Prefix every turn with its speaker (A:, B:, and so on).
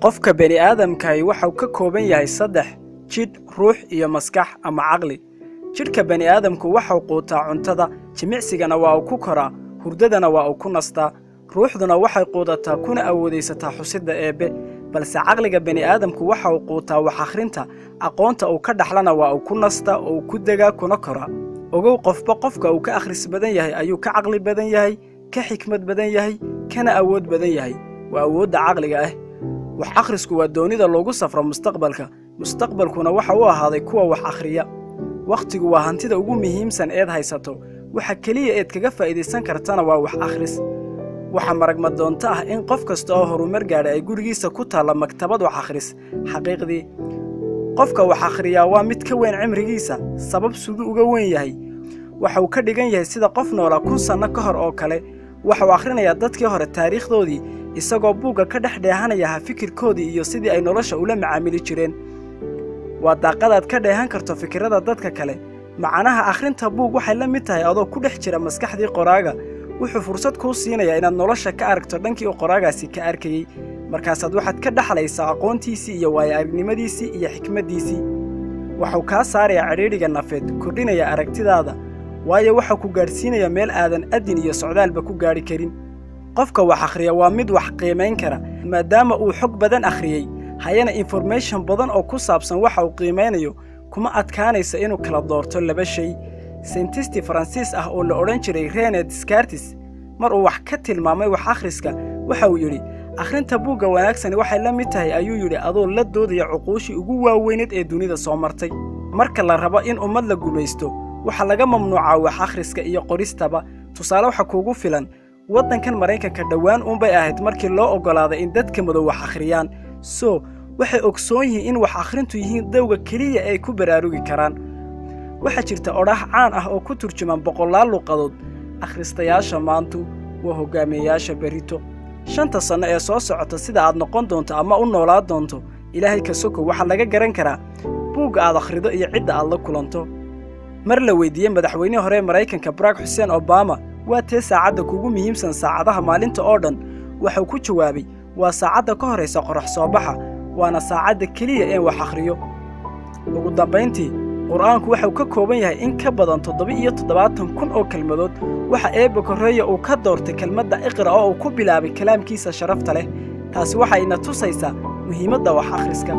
A: qofka bani aadamkaahi waxau ka kooban yahay 3 jidh, ruux iyo maskax ama caqli. Jidhka bani aadamku waxau quutaa cuntada, jimicsigana waa uu ku koraa, hurdadana waa uu ku nastaa, ruuxduna waxay quudataa kuna awoodaysataa xusidda Eebbe, balse caqliga bani aadamku waxa uu quutaa wax akhrinta, aqoonta uu ka dhaxlana waa uu ku nastaa oo uu ku degaa kuna koraa. Ogow qofka uu ka akhris badan yahay ayuu ka caqli badan yahay, ka xikmad badan yahay, kana awood badan yahay. Waa awoodda caqliga ah. wax akhrisku waa doonida loogu safro mustaqbalkuna waxa uu ahaaday kuwa wax akhriya. Waqtigu waa hantida ugu muhiimsan ee haysato, waxa kaliya ee kaga faa'iideysan kartana waa wax akhris. waxa maragma doonta ah in qof kasta oo horumar gaadhay ay gurigiisa ku taala maktabad wax akhris. Xaqiiqdii qofka wax akhriya waa mid ka weyn cimrigiisa, sabab siduu uga weyn yahay waxa uu ka dhigan yahay sida qof noolaa 1000 sano ka hor oo kale. waxa uu akhrinayaa dadkii hore taariikhdoodii, isagoo buugga ka dhexdheehanaya fikirkoodii iyo sidii ay nolosha ula macaamili jireen. waa daaqadaad ka dheehan karto fikirada dadka kale. macnaha akhrinta buug waxay la mid tahay adoo ku dhex jira maskaxdii qoraaga. wuxuu fursad kuu siinayaa inaad nolosha ka aragto dhankii uu qoraagaasi ka arkayay, markaasaad waxaad ka dhaxlaysaa aqoontiisii iyo waayo-aragnimadiisii iyo xikmaddiisii. waxuu kaa saarayaa cidhiidhiga nafeed, kordhinaya aragtidaada, waayo waxaa ku gaadhsiinaya meel aadan adin iyo socdaalba ku gaadhi karin. qofka wax akhriya waa mid wax qiimayn kara, maadaama uu xog badan akhriyey, hayana information badan oo ku saabsan waxa uu qiimaynayo, kuma adkaanaysa inuu kala doorto 2 shay. Scientist Francis ah oo la odhan jiray René Descartes mar uu wax ka tilmaamay wax akhriska waxa uu yidhi akhrinta buugga wanaagsan waxay la mid tahay ayuu yidhi adoo la doodaya cuquushii ugu waaweyneed ee dunida soo martay. marka la rabo in ummad la gumaysto waxa laga mamnuucaa wax akhriska iyo qoristaba. tusaale waxa kuugu filan waddankan Mareykanka dhawaan bay ahayd markii loo ogolaaday in dadka madow wax akhriyaan. waxay ogsoon yihiin in wax akhrintu yihiin dawga kaliya ay ku baraarugi karaan. waxaa jirta odhaah caan ah oo ku turjuman 100 luqadood. akhristayaasha maantu waa hogaamiyayaasha berito. 5 sano ee soo socota sida aad noqon doonto ama u noolaa doonto ilaahay ka soko waxa laga garan karaa buugga aad akhrido iyo cidda aad la kulanto. mar la weydiiyey madaxweynihii hore Mareykanka Barack Hussein Obama waa tee saacadda kugu muhiimsan saacadaha maalinta oo dhan, wuxuu ku jawaabay waa saacadda ka horeysa qorax soo baxa, waana saacadda kaliya ee wax akhriyo. ugu dambeyntii quraanku waxa uu ka kooban yahay in ka badan 77,000 oo kelmadood. waxa Eebbe koreeya uu ka doortay kelmadda iqra oo uu ku bilaabay kalaamkiisa sharafta leh. taasi waxay ina tusaysaa muhiimadda wax akhriska.